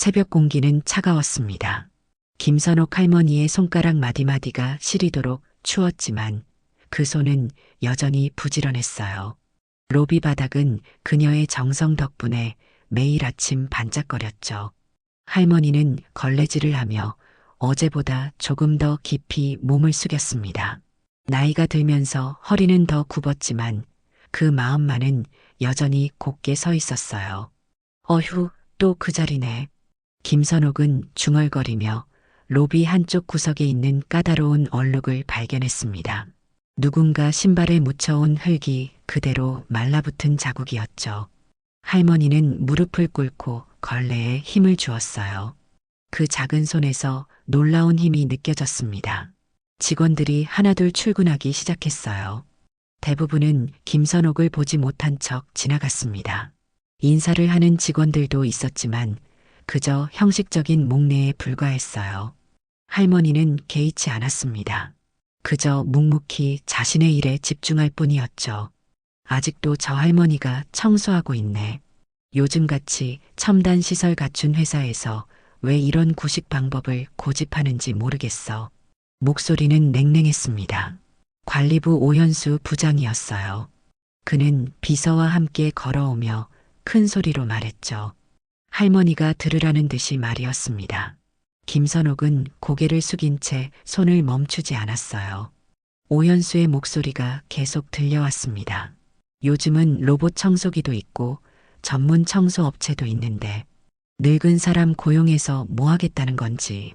새벽 공기는 차가웠습니다. 김선옥 할머니의 손가락 마디마디가 시리도록 추웠지만 그 손은 여전히 부지런했어요. 로비 바닥은 그녀의 정성 덕분에 매일 아침 반짝거렸죠. 할머니는 걸레질을 하며 어제보다 조금 더 깊이 몸을 숙였습니다. 나이가 들면서 허리는 더 굽었지만 그 마음만은 여전히 곧게 서 있었어요. 어휴, 또 그 자리네. 김선옥은 중얼거리며 로비 한쪽 구석에 있는 까다로운 얼룩을 발견했습니다. 누군가 신발에 묻혀온 흙이 그대로 말라붙은 자국이었죠. 할머니는 무릎을 꿇고 걸레에 힘을 주었어요. 그 작은 손에서 놀라운 힘이 느껴졌습니다. 직원들이 하나둘 출근하기 시작했어요. 대부분은 김선옥을 보지 못한 척 지나갔습니다. 인사를 하는 직원들도 있었지만 그저 형식적인 목례에 불과했어요. 할머니는 개의치 않았습니다. 그저 묵묵히 자신의 일에 집중할 뿐이었죠. 아직도 저 할머니가 청소하고 있네. 요즘같이 첨단 시설 갖춘 회사에서 왜 이런 구식 방법을 고집하는지 모르겠어. 목소리는 냉랭했습니다. 관리부 오현수 부장이었어요. 그는 비서와 함께 걸어오며 큰 소리로 말했죠. 할머니가 들으라는 듯이 말이었습니다. 김선옥은 고개를 숙인 채 손을 멈추지 않았어요. 오현수의 목소리가 계속 들려왔습니다. 요즘은 로봇 청소기도 있고 전문 청소 업체도 있는데 늙은 사람 고용해서 뭐 하겠다는 건지.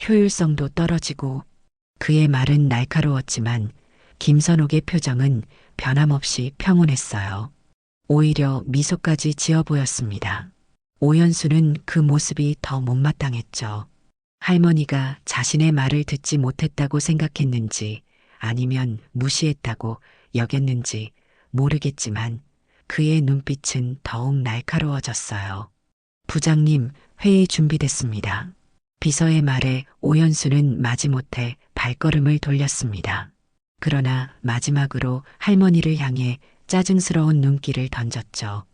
효율성도 떨어지고. 그의 말은 날카로웠지만 김선옥의 표정은 변함없이 평온했어요. 오히려 미소까지 지어 보였습니다. 오연수는 그 모습이 더 못마땅했죠. 할머니가 자신의 말을 듣지 못했다고 생각했는지 아니면 무시했다고 여겼는지 모르겠지만 그의 눈빛은 더욱 날카로워졌어요. 부장님, 회의 준비됐습니다. 비서의 말에 오연수는 마지못해 발걸음을 돌렸습니다. 그러나 마지막으로 할머니를 향해 짜증스러운 눈길을 던졌죠.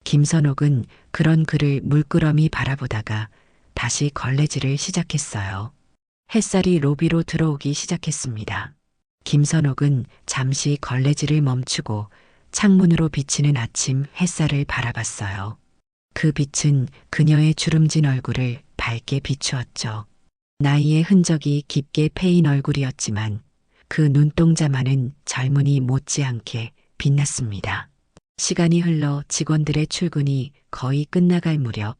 김선옥은 그런 그를 물끄러미 바라보다가 다시 걸레질을 시작했어요. 햇살이 로비로 들어오기 시작했습니다. 김선옥은 잠시 걸레질을 멈추고 창문으로 비치는 아침 햇살을 바라봤어요. 그 빛은 그녀의 주름진 얼굴을 밝게 비추었죠. 나이의 흔적이 깊게 패인 얼굴이었지만 그 눈동자만은 젊은이 못지않게 빛났습니다. 시간이 흘러 직원들의 출근이 거의 끝나갈 무렵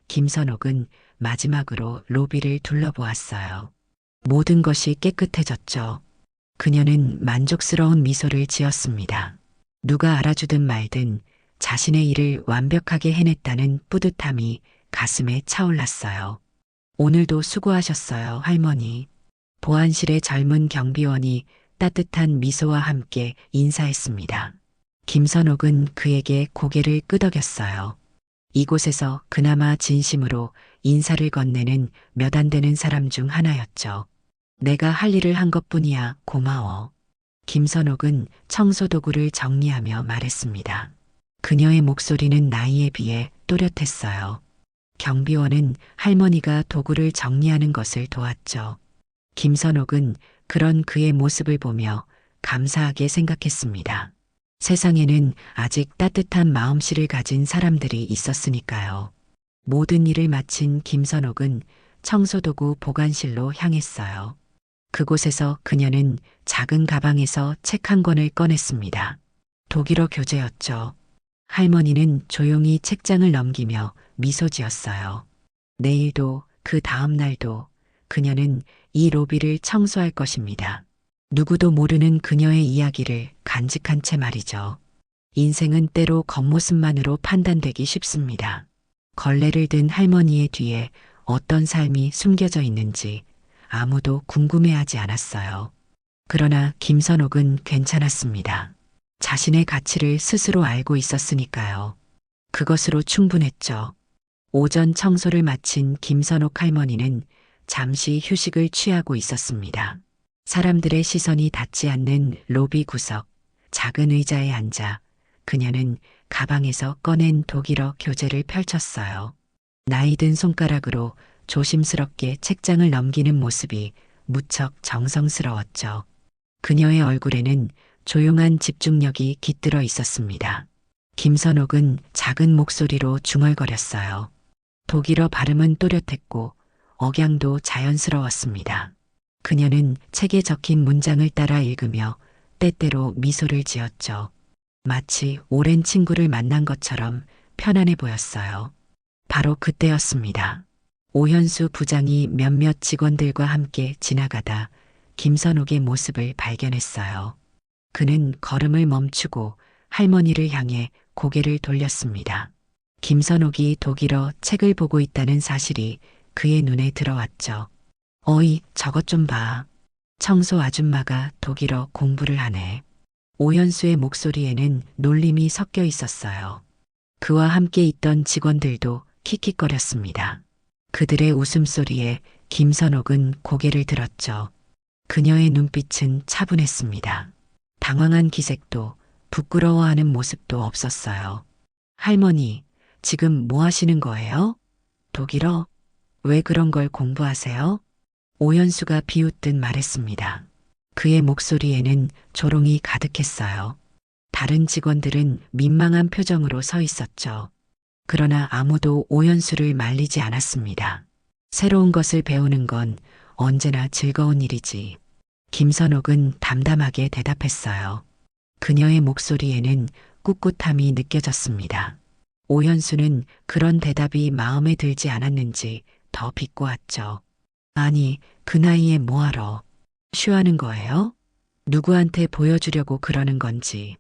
김선옥은 마지막으로 로비를 둘러보았어요. 모든 것이 깨끗해졌죠. 그녀는 만족스러운 미소를 지었습니다. 누가 알아주든 말든 자신의 일을 완벽하게 해냈다는 뿌듯함이 가슴에 차올랐어요. 오늘도 수고하셨어요, 할머니. 보안실의 젊은 경비원이 따뜻한 미소와 함께 인사했습니다. 김선옥은 그에게 고개를 끄덕였어요. 이곳에서 그나마 진심으로 인사를 건네는 몇 안 되는 사람 중 하나였죠. 내가 할 일을 한 것뿐이야, 고마워. 김선옥은 청소도구를 정리하며 말했습니다. 그녀의 목소리는 나이에 비해 또렷했어요. 경비원은 할머니가 도구를 정리하는 것을 도왔죠. 김선옥은 그런 그의 모습을 보며 감사하게 생각했습니다. 세상에는 아직 따뜻한 마음씨를 가진 사람들이 있었으니까요. 모든 일을 마친 김선옥은 청소도구 보관실로 향했어요. 그곳에서 그녀는 작은 가방에서 책 한 권을 꺼냈습니다. 독일어 교재였죠. 할머니는 조용히 책장을 넘기며 미소 지었어요. 내일도 그 다음 날도 그녀는 이 로비를 청소할 것입니다. 누구도 모르는 그녀의 이야기를 간직한 채 말이죠. 인생은 때로 겉모습만으로 판단되기 쉽습니다. 걸레를 든 할머니의 뒤에 어떤 삶이 숨겨져 있는지 아무도 궁금해하지 않았어요. 그러나 김선옥은 괜찮았습니다. 자신의 가치를 스스로 알고 있었으니까요. 그것으로 충분했죠. 오전 청소를 마친 김선옥 할머니는 잠시 휴식을 취하고 있었습니다. 사람들의 시선이 닿지 않는 로비 구석, 작은 의자에 앉아 그녀는 가방에서 꺼낸 독일어 교재를 펼쳤어요. 나이든 손가락으로 조심스럽게 책장을 넘기는 모습이 무척 정성스러웠죠. 그녀의 얼굴에는 조용한 집중력이 깃들어 있었습니다. 김선옥은 작은 목소리로 중얼거렸어요. 독일어 발음은 또렷했고 억양도 자연스러웠습니다. 그녀는 책에 적힌 문장을 따라 읽으며 때때로 미소를 지었죠. 마치 오랜 친구를 만난 것처럼 편안해 보였어요. 바로 그때였습니다. 오현수 부장이 몇몇 직원들과 함께 지나가다 김선옥의 모습을 발견했어요. 그는 걸음을 멈추고 할머니를 향해 고개를 돌렸습니다. 김선옥이 독일어 책을 보고 있다는 사실이 그의 눈에 들어왔죠. 어이, 저것 좀 봐. 청소 아줌마가 독일어 공부를 하네. 오현수의 목소리에는 놀림이 섞여 있었어요. 그와 함께 있던 직원들도 킥킥거렸습니다. 그들의 웃음소리에 김선옥은 고개를 들었죠. 그녀의 눈빛은 차분했습니다. 당황한 기색도 부끄러워하는 모습도 없었어요. 할머니, 지금 뭐 하시는 거예요? 독일어? 왜 그런 걸 공부하세요? 오현수가 비웃듯 말했습니다. 그의 목소리에는 조롱이 가득했어요. 다른 직원들은 민망한 표정으로 서 있었죠. 그러나 아무도 오현수를 말리지 않았습니다. 새로운 것을 배우는 건 언제나 즐거운 일이지. 김선옥은 담담하게 대답했어요. 그녀의 목소리에는 꿋꿋함이 느껴졌습니다. 오현수는 그런 대답이 마음에 들지 않았는지 더 비꼬았죠. 아니, 그 나이에 뭐하러? 쉬하는 거예요? 누구한테 보여주려고 그러는 건지.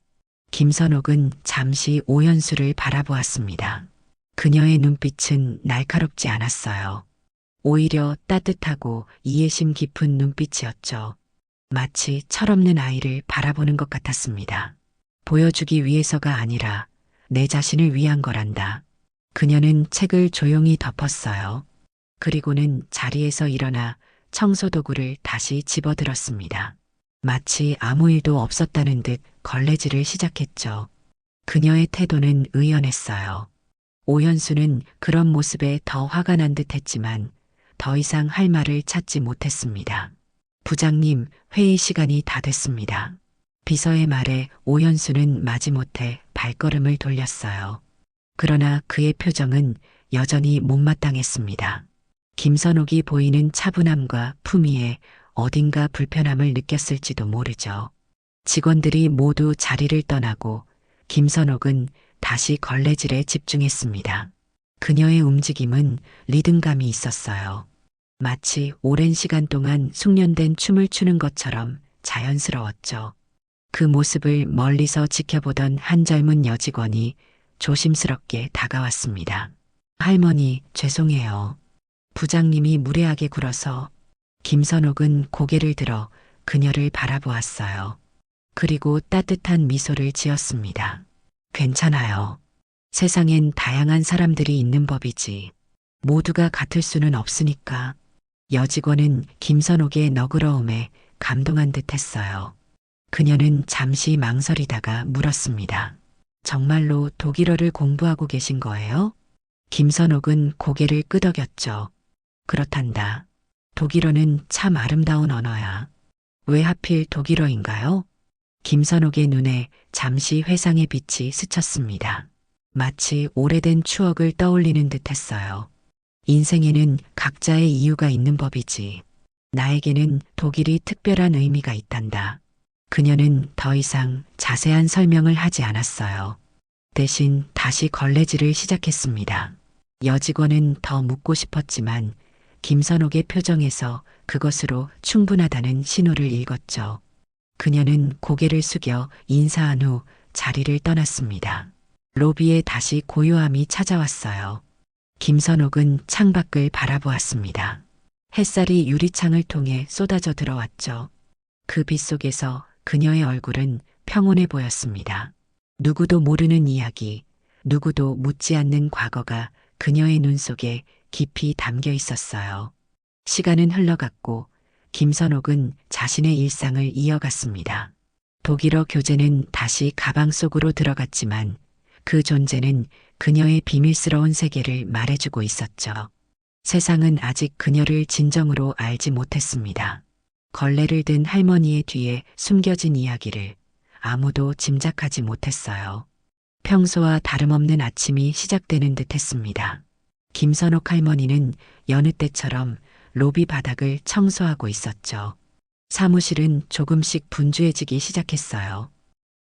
김선옥은 잠시 오현수를 바라보았습니다. 그녀의 눈빛은 날카롭지 않았어요. 오히려 따뜻하고 이해심 깊은 눈빛이었죠. 마치 철없는 아이를 바라보는 것 같았습니다. 보여주기 위해서가 아니라 내 자신을 위한 거란다. 그녀는 책을 조용히 덮었어요. 그리고는 자리에서 일어나 청소도구를 다시 집어들었습니다. 마치 아무 일도 없었다는 듯 걸레질을 시작했죠. 그녀의 태도는 의연했어요. 오현수는 그런 모습에 더 화가 난 듯 했지만 더 이상 할 말을 찾지 못했습니다. 부장님, 회의 시간이 다 됐습니다. 비서의 말에 오현수는 마지못해 발걸음을 돌렸어요. 그러나 그의 표정은 여전히 못마땅했습니다. 김선옥이 보이는 차분함과 품위에 어딘가 불편함을 느꼈을지도 모르죠. 직원들이 모두 자리를 떠나고 김선옥은 다시 걸레질에 집중했습니다. 그녀의 움직임은 리듬감이 있었어요. 마치 오랜 시간 동안 숙련된 춤을 추는 것처럼 자연스러웠죠. 그 모습을 멀리서 지켜보던 한 젊은 여직원이 조심스럽게 다가왔습니다. 할머니, 죄송해요. 부장님이 무례하게 굴어서. 김선옥은 고개를 들어 그녀를 바라보았어요. 그리고 따뜻한 미소를 지었습니다. 괜찮아요. 세상엔 다양한 사람들이 있는 법이지. 모두가 같을 수는 없으니까. 여직원은 김선옥의 너그러움에 감동한 듯 했어요. 그녀는 잠시 망설이다가 물었습니다. 정말로 독일어를 공부하고 계신 거예요? 김선옥은 고개를 끄덕였죠. 그렇단다. 독일어는 참 아름다운 언어야. 왜 하필 독일어인가요? 김선옥의 눈에 잠시 회상의 빛이 스쳤습니다. 마치 오래된 추억을 떠올리는 듯 했어요. 인생에는 각자의 이유가 있는 법이지. 나에게는 독일이 특별한 의미가 있단다. 그녀는 더 이상 자세한 설명을 하지 않았어요. 대신 다시 걸레질을 시작했습니다. 여직원은 더 묻고 싶었지만 김선옥의 표정에서 그것으로 충분하다는 신호를 읽었죠. 그녀는 고개를 숙여 인사한 후 자리를 떠났습니다. 로비에 다시 고요함이 찾아왔어요. 김선옥은 창밖을 바라보았습니다. 햇살이 유리창을 통해 쏟아져 들어왔죠. 그 빛 속에서 그녀의 얼굴은 평온해 보였습니다. 누구도 모르는 이야기, 누구도 묻지 않는 과거가 그녀의 눈 속에 깊이 담겨 있었어요. 시간은 흘러갔고 김선옥은 자신의 일상을 이어갔습니다. 독일어 교재는 다시 가방 속으로 들어갔지만 그 존재는 그녀의 비밀스러운 세계를 말해주고 있었죠. 세상은 아직 그녀를 진정으로 알지 못했습니다. 걸레를 든 할머니의 뒤에 숨겨진 이야기를 아무도 짐작하지 못했어요. 평소와 다름없는 아침이 시작되는 듯 했습니다. 김선옥 할머니는 여느 때처럼 로비 바닥을 청소하고 있었죠. 사무실은 조금씩 분주해지기 시작했어요.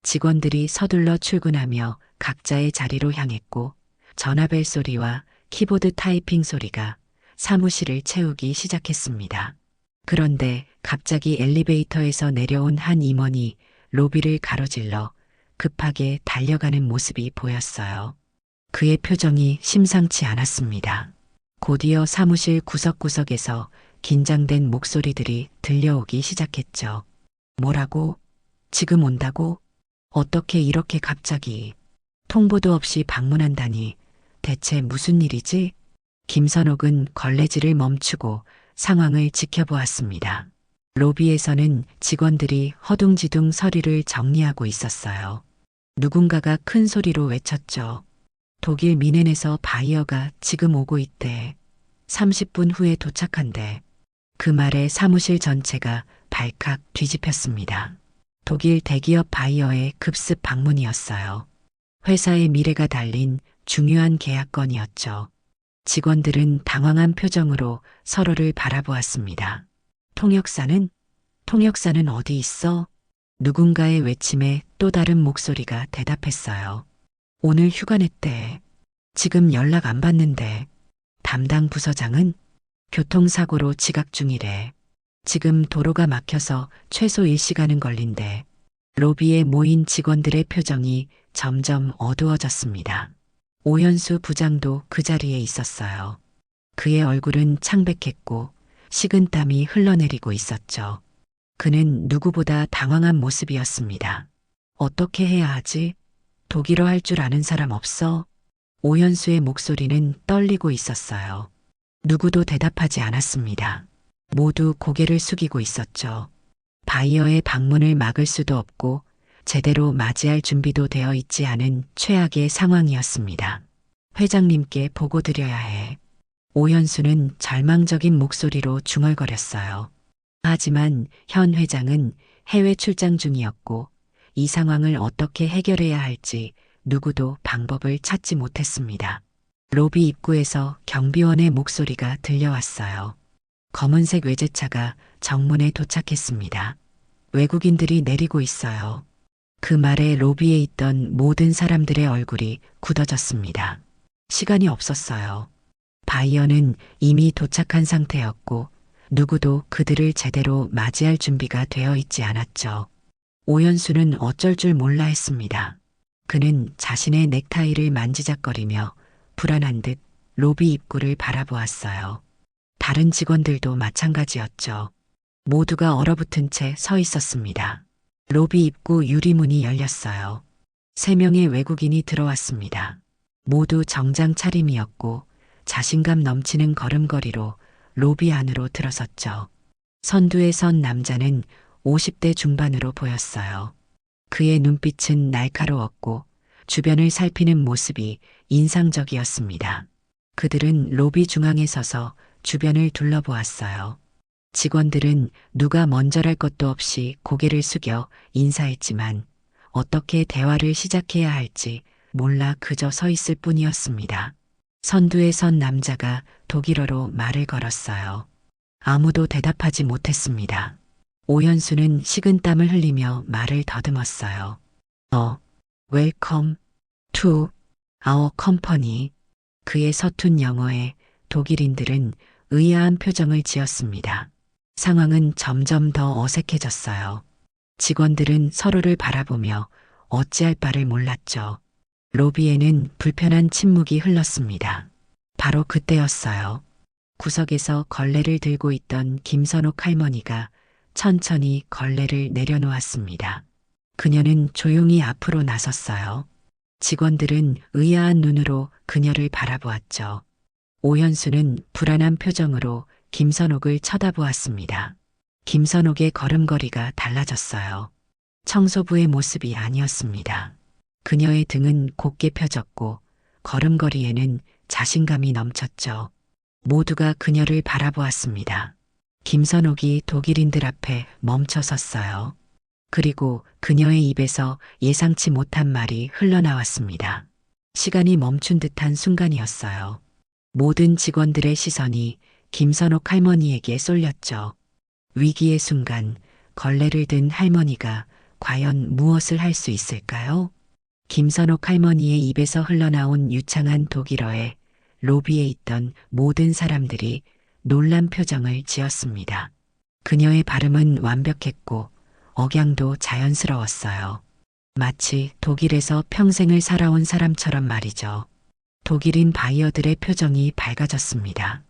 직원들이 서둘러 출근하며 각자의 자리로 향했고 전화벨 소리와 키보드 타이핑 소리가 사무실을 채우기 시작했습니다. 그런데 갑자기 엘리베이터에서 내려온 한 임원이 로비를 가로질러 급하게 달려가는 모습이 보였어요. 그의 표정이 심상치 않았습니다. 곧이어 사무실 구석구석에서 긴장된 목소리들이 들려오기 시작했죠. 뭐라고? 지금 온다고? 어떻게 이렇게 갑자기? 통보도 없이 방문한다니 대체 무슨 일이지? 김선옥은 걸레질을 멈추고 상황을 지켜보았습니다. 로비에서는 직원들이 허둥지둥 서류를 정리하고 있었어요. 누군가가 큰 소리로 외쳤죠. 독일 미넨에서 바이어가 지금 오고 있대. 30분 후에 도착한대. 그 말에 사무실 전체가 발칵 뒤집혔습니다. 독일 대기업 바이어의 급습 방문이었어요. 회사의 미래가 달린 중요한 계약건이었죠. 직원들은 당황한 표정으로 서로를 바라보았습니다. 통역사는 어디 있어? 누군가의 외침에 또 다른 목소리가 대답했어요. 오늘 휴가 냈대. 지금 연락 안 받는데. 담당 부서장은 교통사고로 지각 중이래. 지금 도로가 막혀서 최소 1시간은 걸린대. 로비에 모인 직원들의 표정이 점점 어두워졌습니다. 오현수 부장도 그 자리에 있었어요. 그의 얼굴은 창백했고 식은땀이 흘러내리고 있었죠. 그는 누구보다 당황한 모습이었습니다. 어떻게 해야 하지? 독일어 할 줄 아는 사람 없어? 오현수의 목소리는 떨리고 있었어요. 누구도 대답하지 않았습니다. 모두 고개를 숙이고 있었죠. 바이어의 방문을 막을 수도 없고 제대로 맞이할 준비도 되어 있지 않은 최악의 상황이었습니다. 회장님께 보고 드려야 해. 오현수는 절망적인 목소리로 중얼거렸어요. 하지만 현 회장은 해외 출장 중이었고 이 상황을 어떻게 해결해야 할지 누구도 방법을 찾지 못했습니다. 로비 입구에서 경비원의 목소리가 들려왔어요. 검은색 외제차가 정문에 도착했습니다. 외국인들이 내리고 있어요. 그 말에 로비에 있던 모든 사람들의 얼굴이 굳어졌습니다. 시간이 없었어요. 바이어는 이미 도착한 상태였고 누구도 그들을 제대로 맞이할 준비가 되어 있지 않았죠. 오연수는 어쩔 줄 몰라 했습니다. 그는 자신의 넥타이를 만지작거리며 불안한 듯 로비 입구를 바라보았어요. 다른 직원들도 마찬가지였죠. 모두가 얼어붙은 채 서 있었습니다. 로비 입구 유리문이 열렸어요. 3명의 외국인이 들어왔습니다. 모두 정장 차림이었고 자신감 넘치는 걸음걸이로 로비 안으로 들어섰죠. 선두에 선 남자는 50대 중반으로 보였어요. 그의 눈빛은 날카로웠고 주변을 살피는 모습이 인상적이었습니다. 그들은 로비 중앙에 서서 주변을 둘러보았어요. 직원들은 누가 먼저랄 것도 없이 고개를 숙여 인사했지만 어떻게 대화를 시작해야 할지 몰라 그저 서 있을 뿐이었습니다. 선두에 선 남자가 독일어로 말을 걸었어요. 아무도 대답하지 못했습니다. 오현수는 식은땀을 흘리며 말을 더듬었어요. Welcome to our company. 그의 서툰 영어에 독일인들은 의아한 표정을 지었습니다. 상황은 점점 더 어색해졌어요. 직원들은 서로를 바라보며 어찌할 바를 몰랐죠. 로비에는 불편한 침묵이 흘렀습니다. 바로 그때였어요. 구석에서 걸레를 들고 있던 김선옥 할머니가 천천히 걸레를 내려놓았습니다. 그녀는 조용히 앞으로 나섰어요. 직원들은 의아한 눈으로 그녀를 바라보았죠. 오현수는 불안한 표정으로 김선옥을 쳐다보았습니다. 김선옥의 걸음걸이가 달라졌어요. 청소부의 모습이 아니었습니다. 그녀의 등은 곧게 펴졌고 걸음걸이에는 자신감이 넘쳤죠. 모두가 그녀를 바라보았습니다. 김선옥이 독일인들 앞에 멈춰 섰어요. 그리고 그녀의 입에서 예상치 못한 말이 흘러나왔습니다. 시간이 멈춘 듯한 순간이었어요. 모든 직원들의 시선이 김선옥 할머니에게 쏠렸죠. 위기의 순간 걸레를 든 할머니가 과연 무엇을 할 수 있을까요? 김선옥 할머니의 입에서 흘러나온 유창한 독일어에 로비에 있던 모든 사람들이 놀란 표정을 지었습니다. 그녀의 발음은 완벽했고 억양도 자연스러웠어요. 마치 독일에서 평생을 살아온 사람처럼 말이죠. 독일인 바이어들의 표정이 밝아졌습니다.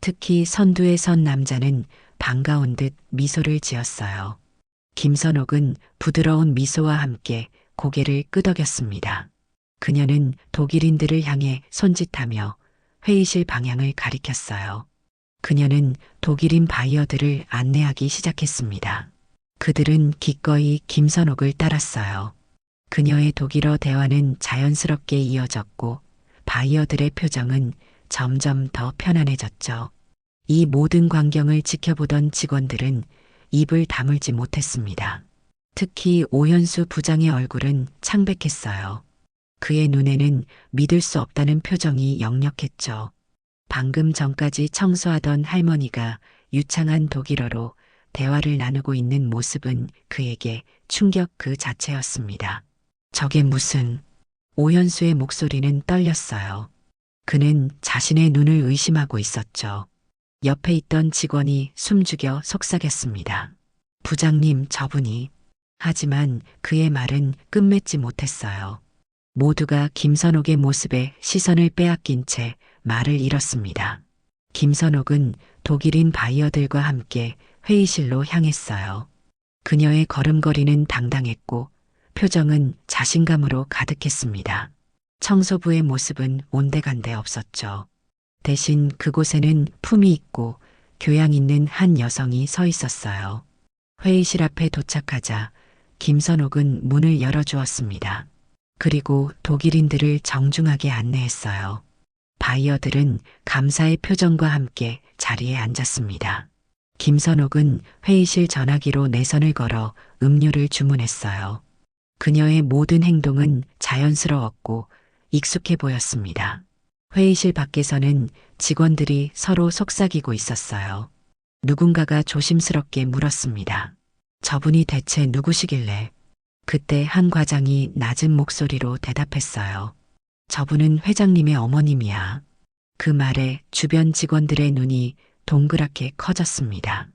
특히 선두에 선 남자는 반가운 듯 미소를 지었어요. 김선옥은 부드러운 미소와 함께 고개를 끄덕였습니다. 그녀는 독일인들을 향해 손짓하며 회의실 방향을 가리켰어요. 그녀는 독일인 바이어들을 안내하기 시작했습니다. 그들은 기꺼이 김선옥을 따랐어요. 그녀의 독일어 대화는 자연스럽게 이어졌고 바이어들의 표정은 점점 더 편안해졌죠. 이 모든 광경을 지켜보던 직원들은 입을 다물지 못했습니다. 특히 오현수 부장의 얼굴은 창백했어요. 그의 눈에는 믿을 수 없다는 표정이 역력했죠. 방금 전까지 청소하던 할머니가 유창한 독일어로 대화를 나누고 있는 모습은 그에게 충격 그 자체였습니다. 저게 무슨... 오현수의 목소리는 떨렸어요. 그는 자신의 눈을 의심하고 있었죠. 옆에 있던 직원이 숨죽여 속삭였습니다. 부장님, 저분이... 하지만 그의 말은 끝맺지 못했어요. 모두가 김선옥의 모습에 시선을 빼앗긴 채 말을 잃었습니다. 김선옥은 독일인 바이어들과 함께 회의실로 향했어요. 그녀의 걸음걸이는 당당했고 표정은 자신감으로 가득했습니다. 청소부의 모습은 온데간데 없었죠. 대신 그곳에는 품이 있고 교양 있는 한 여성이 서 있었어요. 회의실 앞에 도착하자 김선옥은 문을 열어주었습니다. 그리고 독일인들을 정중하게 안내했어요. 바이어들은 감사의 표정과 함께 자리에 앉았습니다. 김선옥은 회의실 전화기로 내선을 걸어 음료를 주문했어요. 그녀의 모든 행동은 자연스러웠고 익숙해 보였습니다. 회의실 밖에서는 직원들이 서로 속삭이고 있었어요. 누군가가 조심스럽게 물었습니다. 저분이 대체 누구시길래? 그때 한 과장이 낮은 목소리로 대답했어요. 저분은 회장님의 어머님이야. 그 말에 주변 직원들의 눈이 동그랗게 커졌습니다.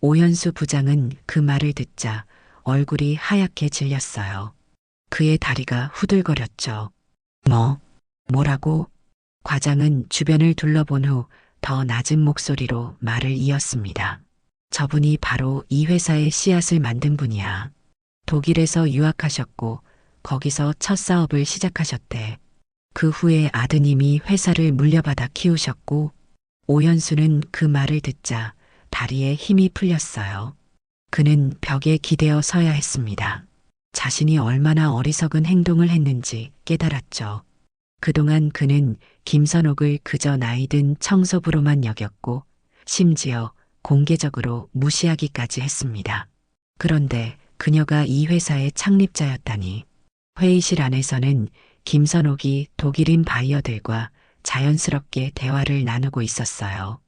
오현수 부장은 그 말을 듣자 얼굴이 하얗게 질렸어요. 그의 다리가 후들거렸죠. 뭐라고? 과장은 주변을 둘러본 후 더 낮은 목소리로 말을 이었습니다. 저분이 바로 이 회사의 씨앗을 만든 분이야. 독일에서 유학하셨고 거기서 첫 사업을 시작하셨대. 그 후에 아드님이 회사를 물려받아 키우셨고 오현수는 그 말을 듣자 다리에 힘이 풀렸어요. 그는 벽에 기대어 서야 했습니다. 자신이 얼마나 어리석은 행동을 했는지 깨달았죠. 그동안 그는 김선옥을 그저 나이든 청소부로만 여겼고 심지어 공개적으로 무시하기까지 했습니다. 그런데 그녀가 이 회사의 창립자였다니. 회의실 안에서는 김선옥이 독일인 바이어들과 자연스럽게 대화를 나누고 있었어요.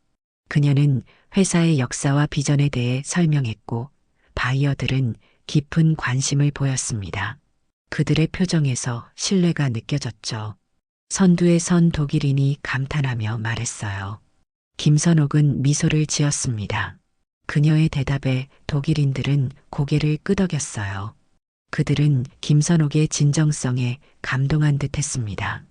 그녀는 회사의 역사와 비전에 대해 설명했고 바이어들은 깊은 관심을 보였습니다. 그들의 표정에서 신뢰가 느껴졌죠. 선두에 선 독일인이 감탄하며 말했어요. 김선옥은 미소를 지었습니다. 그녀의 대답에 독일인들은 고개를 끄덕였어요. 그들은 김선옥의 진정성에 감동한 듯 했습니다.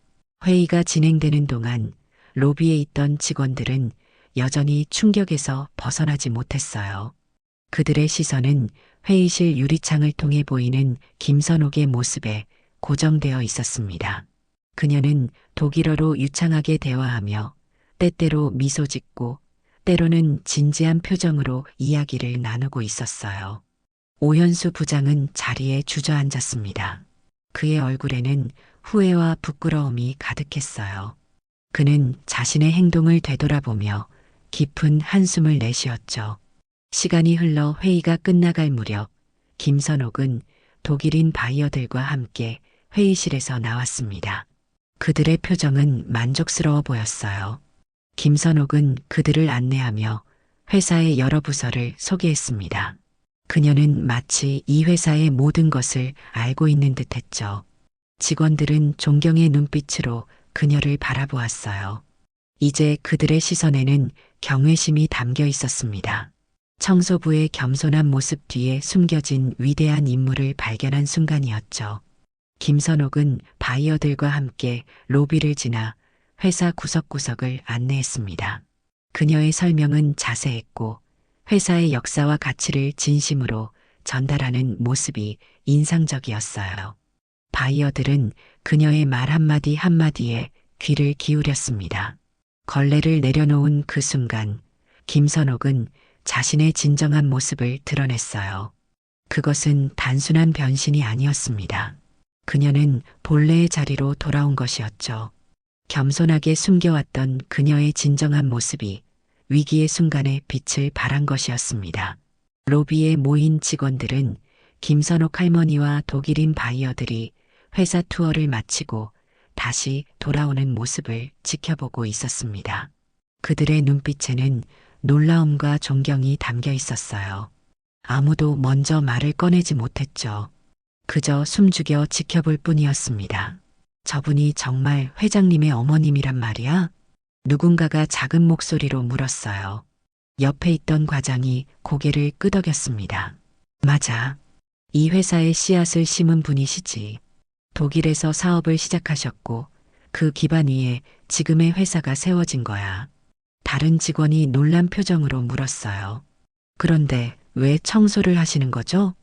회의가 진행되는 동안 로비에 있던 직원들은 여전히 충격에서 벗어나지 못했어요. 그들의 시선은 회의실 유리창을 통해 보이는 김선옥의 모습에 고정되어 있었습니다. 그녀는 독일어로 유창하게 대화하며 때때로 미소 짓고 때로는 진지한 표정으로 이야기를 나누고 있었어요. 오현수 부장은 자리에 주저앉았습니다. 그의 얼굴에는 후회와 부끄러움이 가득했어요. 그는 자신의 행동을 되돌아보며 깊은 한숨을 내쉬었죠. 시간이 흘러 회의가 끝나갈 무렵 김선옥은 독일인 바이어들과 함께 회의실에서 나왔습니다. 그들의 표정은 만족스러워 보였어요. 김선옥은 그들을 안내하며 회사의 여러 부서를 소개했습니다. 그녀는 마치 이 회사의 모든 것을 알고 있는 듯 했죠. 직원들은 존경의 눈빛으로 그녀를 바라보았어요. 이제 그들의 시선에는 경외심이 담겨 있었습니다. 청소부의 겸손한 모습 뒤에 숨겨진 위대한 인물을 발견한 순간이었죠. 김선옥은 바이어들과 함께 로비를 지나 회사 구석구석을 안내했습니다. 그녀의 설명은 자세했고 회사의 역사와 가치를 진심으로 전달하는 모습이 인상적이었어요. 바이어들은 그녀의 말 한마디 한마디에 귀를 기울였습니다. 걸레를 내려놓은 그 순간 김선옥은 자신의 진정한 모습을 드러냈어요. 그것은 단순한 변신이 아니었습니다. 그녀는 본래의 자리로 돌아온 것이었죠. 겸손하게 숨겨왔던 그녀의 진정한 모습이 위기의 순간에 빛을 발한 것이었습니다. 로비에 모인 직원들은 김선옥 할머니와 독일인 바이어들이 회사 투어를 마치고 다시 돌아오는 모습을 지켜보고 있었습니다. 그들의 눈빛에는 놀라움과 존경이 담겨 있었어요. 아무도 먼저 말을 꺼내지 못했죠. 그저 숨죽여 지켜볼 뿐이었습니다. 저분이 정말 회장님의 어머님이란 말이야? 누군가가 작은 목소리로 물었어요. 옆에 있던 과장이 고개를 끄덕였습니다. 맞아. 이 회사의 씨앗을 심은 분이시지. 독일에서 사업을 시작하셨고 그 기반 위에 지금의 회사가 세워진 거야. 다른 직원이 놀란 표정으로 물었어요. 그런데 왜 청소를 하시는 거죠?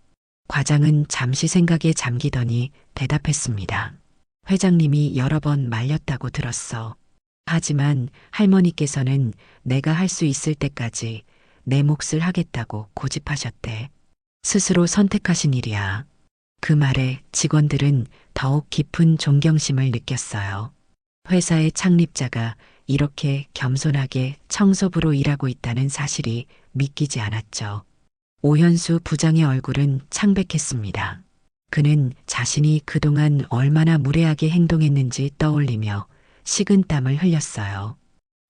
과장은 잠시 생각에 잠기더니 대답했습니다. 회장님이 여러 번 말렸다고 들었어. 하지만 할머니께서는 내가 할 수 있을 때까지 내 몫을 하겠다고 고집하셨대. 스스로 선택하신 일이야. 그 말에 직원들은 더욱 깊은 존경심을 느꼈어요. 회사의 창립자가 이렇게 겸손하게 청소부로 일하고 있다는 사실이 믿기지 않았죠. 오현수 부장의 얼굴은 창백했습니다. 그는 자신이 그동안 얼마나 무례하게 행동했는지 떠올리며 식은땀을 흘렸어요.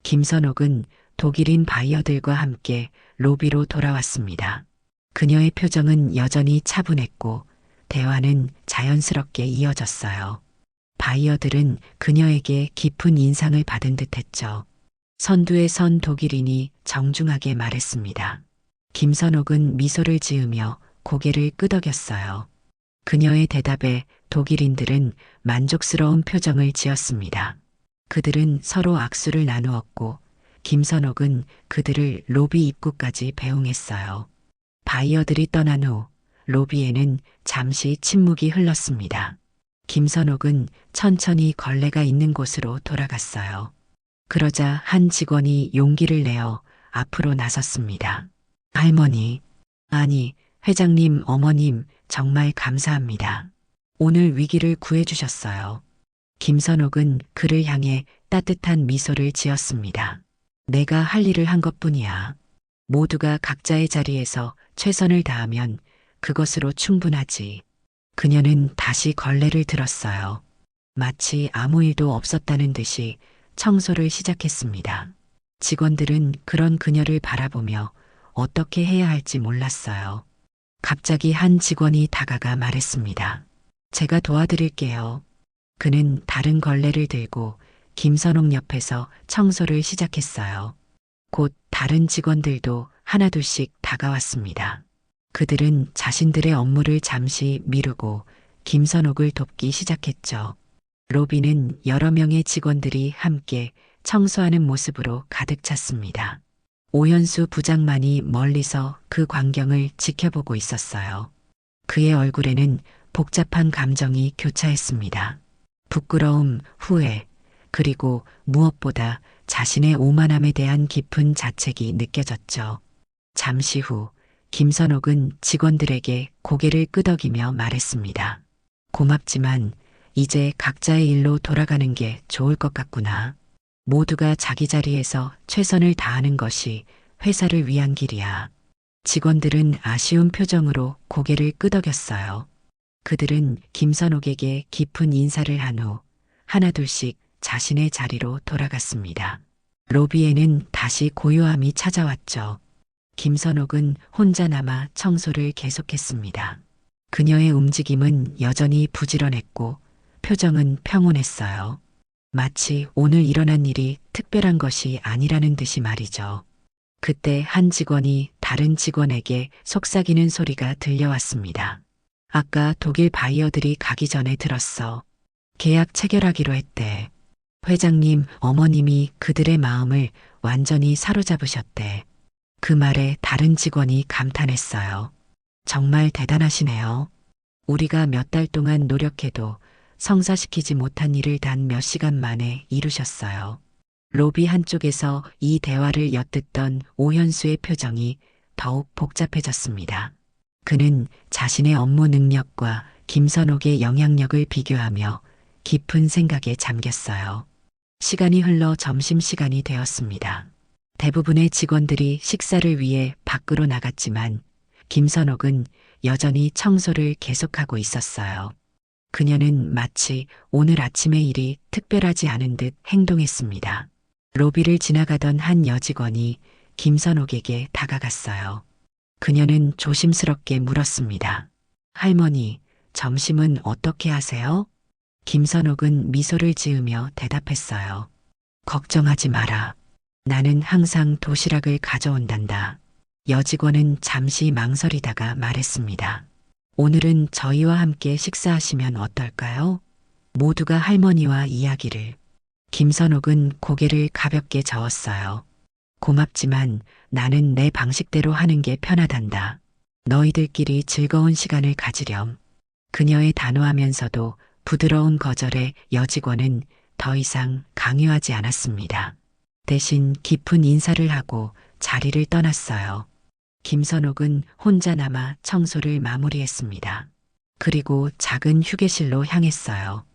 김선옥은 독일인 바이어들과 함께 로비로 돌아왔습니다. 그녀의 표정은 여전히 차분했고 대화는 자연스럽게 이어졌어요. 바이어들은 그녀에게 깊은 인상을 받은 듯했죠. 선두에 선 독일인이 정중하게 말했습니다. 김선옥은 미소를 지으며 고개를 끄덕였어요. 그녀의 대답에 독일인들은 만족스러운 표정을 지었습니다. 그들은 서로 악수를 나누었고 김선옥은 그들을 로비 입구까지 배웅했어요. 바이어들이 떠난 후 로비에는 잠시 침묵이 흘렀습니다. 김선옥은 천천히 걸레가 있는 곳으로 돌아갔어요. 그러자 한 직원이 용기를 내어 앞으로 나섰습니다. 할머니, 아니, 회장님, 어머님, 정말 감사합니다. 오늘 위기를 구해주셨어요. 김선옥은 그를 향해 따뜻한 미소를 지었습니다. 내가 할 일을 한 것뿐이야. 모두가 각자의 자리에서 최선을 다하면 그것으로 충분하지. 그녀는 다시 걸레를 들었어요. 마치 아무 일도 없었다는 듯이 청소를 시작했습니다. 직원들은 그런 그녀를 바라보며 어떻게 해야 할지 몰랐어요. 갑자기 한 직원이 다가가 말했습니다. 제가 도와드릴게요. 그는 다른 걸레를 들고 김선옥 옆에서 청소를 시작했어요. 곧 다른 직원들도 하나둘씩 다가왔습니다. 그들은 자신들의 업무를 잠시 미루고 김선옥을 돕기 시작했죠. 로비는 여러 명의 직원들이 함께 청소하는 모습으로 가득 찼습니다. 오현수 부장만이 멀리서 그 광경을 지켜보고 있었어요. 그의 얼굴에는 복잡한 감정이 교차했습니다. 부끄러움, 후회, 그리고 무엇보다 자신의 오만함에 대한 깊은 자책이 느껴졌죠. 잠시 후 김선옥은 직원들에게 고개를 끄덕이며 말했습니다. 고맙지만 이제 각자의 일로 돌아가는 게 좋을 것 같구나. 모두가 자기 자리에서 최선을 다하는 것이 회사를 위한 길이야. 직원들은 아쉬운 표정으로 고개를 끄덕였어요. 그들은 김선옥에게 깊은 인사를 한 후 하나둘씩 자신의 자리로 돌아갔습니다. 로비에는 다시 고요함이 찾아왔죠. 김선옥은 혼자 남아 청소를 계속했습니다. 그녀의 움직임은 여전히 부지런했고 표정은 평온했어요. 마치 오늘 일어난 일이 특별한 것이 아니라는 듯이 말이죠. 그때 한 직원이 다른 직원에게 속삭이는 소리가 들려왔습니다. 아까 독일 바이어들이 가기 전에 들었어. 계약 체결하기로 했대. 회장님, 어머님이 그들의 마음을 완전히 사로잡으셨대. 그 말에 다른 직원이 감탄했어요. 정말 대단하시네요. 우리가 몇 달 동안 노력해도 성사시키지 못한 일을 단 몇 시간 만에 이루셨어요. 로비 한쪽에서 이 대화를 엿듣던 오현수의 표정이 더욱 복잡해졌습니다. 그는 자신의 업무 능력과 김선옥의 영향력을 비교하며 깊은 생각에 잠겼어요. 시간이 흘러 점심시간이 되었습니다. 대부분의 직원들이 식사를 위해 밖으로 나갔지만 김선옥은 여전히 청소를 계속하고 있었어요. 그녀는 마치 오늘 아침의 일이 특별하지 않은 듯 행동했습니다. 로비를 지나가던 한 여직원이 김선옥에게 다가갔어요. 그녀는 조심스럽게 물었습니다. 할머니, 점심은 어떻게 하세요? 김선옥은 미소를 지으며 대답했어요. 걱정하지 마라. 나는 항상 도시락을 가져온단다. 여직원은 잠시 망설이다가 말했습니다. 오늘은 저희와 함께 식사하시면 어떨까요? 모두가 할머니와 이야기를. 김선옥은 고개를 가볍게 저었어요. 고맙지만 나는 내 방식대로 하는 게 편하단다. 너희들끼리 즐거운 시간을 가지렴. 그녀의 단호하면서도 부드러운 거절에 여직원은 더 이상 강요하지 않았습니다. 대신 깊은 인사를 하고 자리를 떠났어요. 김선옥은 혼자 남아 청소를 마무리했습니다. 그리고 작은 휴게실로 향했어요.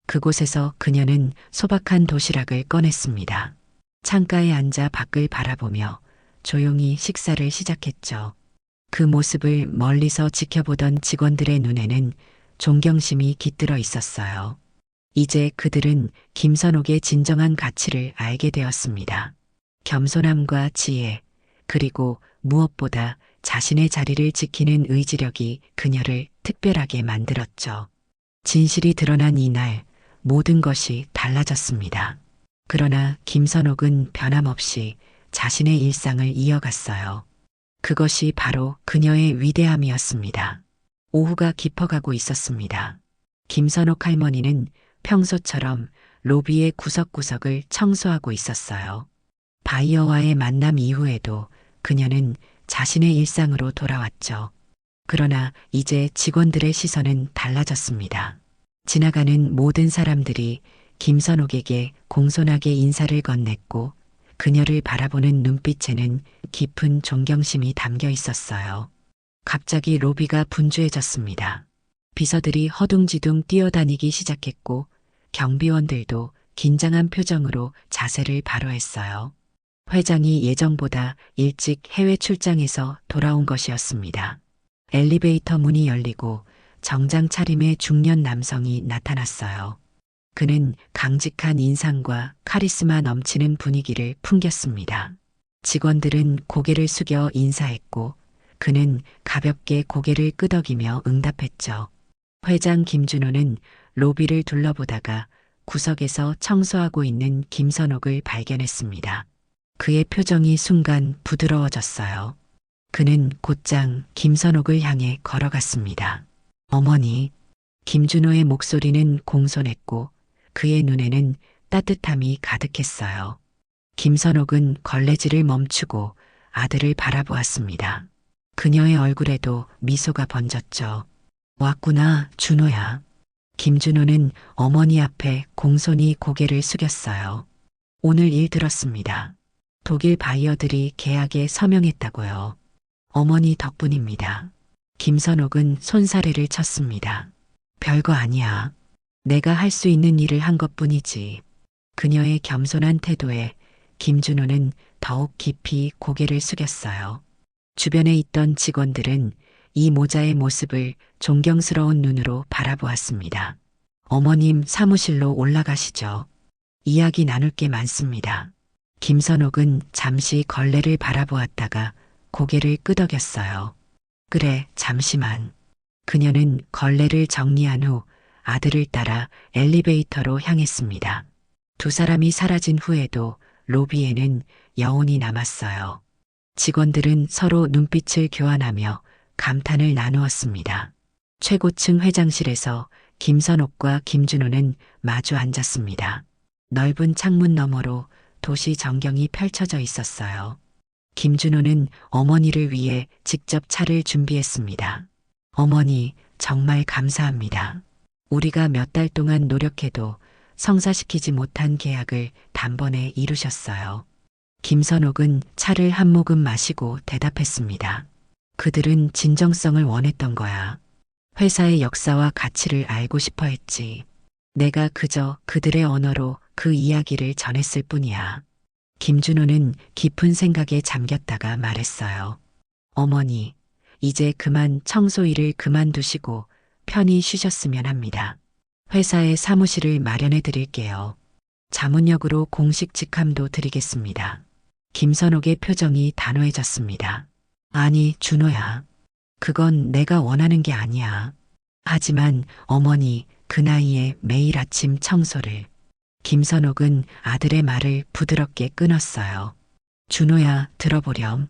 그곳에서 그녀는 소박한 도시락을 꺼냈습니다. 창가에 앉아 밖을 바라보며 조용히 식사를 시작했죠. 그 모습을 멀리서 지켜보던 직원들의 눈에는 존경심이 깃들어 있었어요. 이제 그들은 김선옥의 진정한 가치를 알게 되었습니다. 겸손함과 지혜, 그리고 무엇보다 자신의 자리를 지키는 의지력이 그녀를 특별하게 만들었죠. 진실이 드러난 이날 모든 것이 달라졌습니다. 그러나 김선옥은 변함없이 자신의 일상을 이어갔어요. 그것이 바로 그녀의 위대함이었습니다. 오후가 깊어가고 있었습니다. 김선옥 할머니는 평소처럼 로비의 구석구석을 청소하고 있었어요. 바이어와의 만남 이후에도 그녀는 자신의 일상으로 돌아왔죠. 그러나 이제 직원들의 시선은 달라졌습니다. 지나가는 모든 사람들이 김선옥에게 공손하게 인사를 건넸고 그녀를 바라보는 눈빛에는 깊은 존경심이 담겨 있었어요. 갑자기 로비가 분주해졌습니다. 비서들이 허둥지둥 뛰어다니기 시작했고 경비원들도 긴장한 표정으로 자세를 바로했어요. 회장이 예정보다 일찍 해외 출장에서 돌아온 것이었습니다. 엘리베이터 문이 열리고 정장 차림의 중년 남성이 나타났어요. 그는 강직한 인상과 카리스마 넘치는 분위기를 풍겼습니다. 직원들은 고개를 숙여 인사했고 그는 가볍게 고개를 끄덕이며 응답했죠. 회장 김준호는 로비를 둘러보다가 구석에서 청소하고 있는 김선옥을 발견했습니다. 그의 표정이 순간 부드러워졌어요. 그는 곧장 김선옥을 향해 걸어갔습니다. 어머니, 김준호의 목소리는 공손했고 그의 눈에는 따뜻함이 가득했어요. 김선옥은 걸레질을 멈추고 아들을 바라보았습니다. 그녀의 얼굴에도 미소가 번졌죠. 왔구나, 준호야. 김준호는 어머니 앞에 공손히 고개를 숙였어요. 오늘 일 들었습니다. 독일 바이어들이 계약에 서명했다고요. 어머니 덕분입니다. 김선옥은 손사래를 쳤습니다. 별거 아니야. 내가 할 수 있는 일을 한 것뿐이지. 그녀의 겸손한 태도에 김준호는 더욱 깊이 고개를 숙였어요. 주변에 있던 직원들은 이 모자의 모습을 존경스러운 눈으로 바라보았습니다. 어머님 사무실로 올라가시죠. 이야기 나눌 게 많습니다. 김선옥은 잠시 걸레를 바라보았다가 고개를 끄덕였어요. 그래, 잠시만. 그녀는 걸레를 정리한 후 아들을 따라 엘리베이터로 향했습니다. 두 사람이 사라진 후에도 로비에는 여운이 남았어요. 직원들은 서로 눈빛을 교환하며 감탄을 나누었습니다. 최고층 회장실에서 김선옥과 김준호는 마주 앉았습니다. 넓은 창문 너머로 도시 전경이 펼쳐져 있었어요. 김준호는 어머니를 위해 직접 차를 준비했습니다. 어머니, 정말 감사합니다. 우리가 몇 달 동안 노력해도 성사시키지 못한 계약을 단번에 이루셨어요. 김선옥은 차를 한 모금 마시고 대답했습니다. 그들은 진정성을 원했던 거야. 회사의 역사와 가치를 알고 싶어 했지. 내가 그저 그들의 언어로 그 이야기를 전했을 뿐이야. 김준호는 깊은 생각에 잠겼다가 말했어요. 어머니, 이제 그만 청소 일을 그만두시고 편히 쉬셨으면 합니다. 회사에 사무실을 마련해 드릴게요. 자문역으로 공식 직함도 드리겠습니다. 김선옥의 표정이 단호해졌습니다. 아니, 준호야. 그건 내가 원하는 게 아니야. 하지만 어머니, 그 나이에 매일 아침 청소를. 김선옥은 아들의 말을 부드럽게 끊었어요. 준호야, 들어보렴.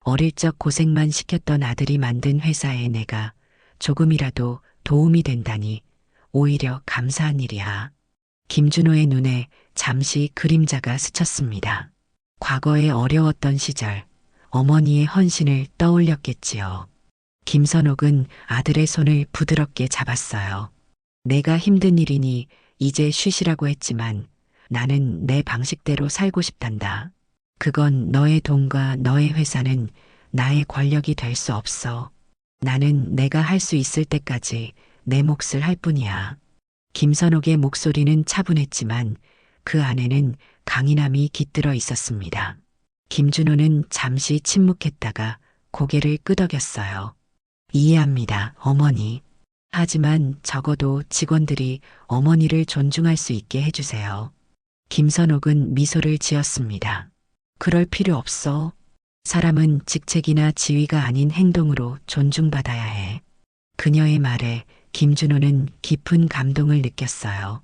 어릴 적 고생만 시켰던 아들이 만든 회사에 내가 조금이라도 도움이 된다니 오히려 감사한 일이야. 김준호의 눈에 잠시 그림자가 스쳤습니다. 과거의 어려웠던 시절, 어머니의 헌신을 떠올렸겠지요. 김선옥은 아들의 손을 부드럽게 잡았어요. 내가 힘든 일이니 이제 쉬시라고 했지만 나는 내 방식대로 살고 싶단다. 그건 너의 돈과 너의 회사는 나의 권력이 될 수 없어. 나는 내가 할 수 있을 때까지 내 몫을 할 뿐이야. 김선옥의 목소리는 차분했지만 그 안에는 강인함이 깃들어 있었습니다. 김준호는 잠시 침묵했다가 고개를 끄덕였어요. 이해합니다, 어머니. 하지만 적어도 직원들이 어머니를 존중할 수 있게 해주세요. 김선옥은 미소를 지었습니다. 그럴 필요 없어. 사람은 직책이나 지위가 아닌 행동으로 존중받아야 해. 그녀의 말에 김준호는 깊은 감동을 느꼈어요.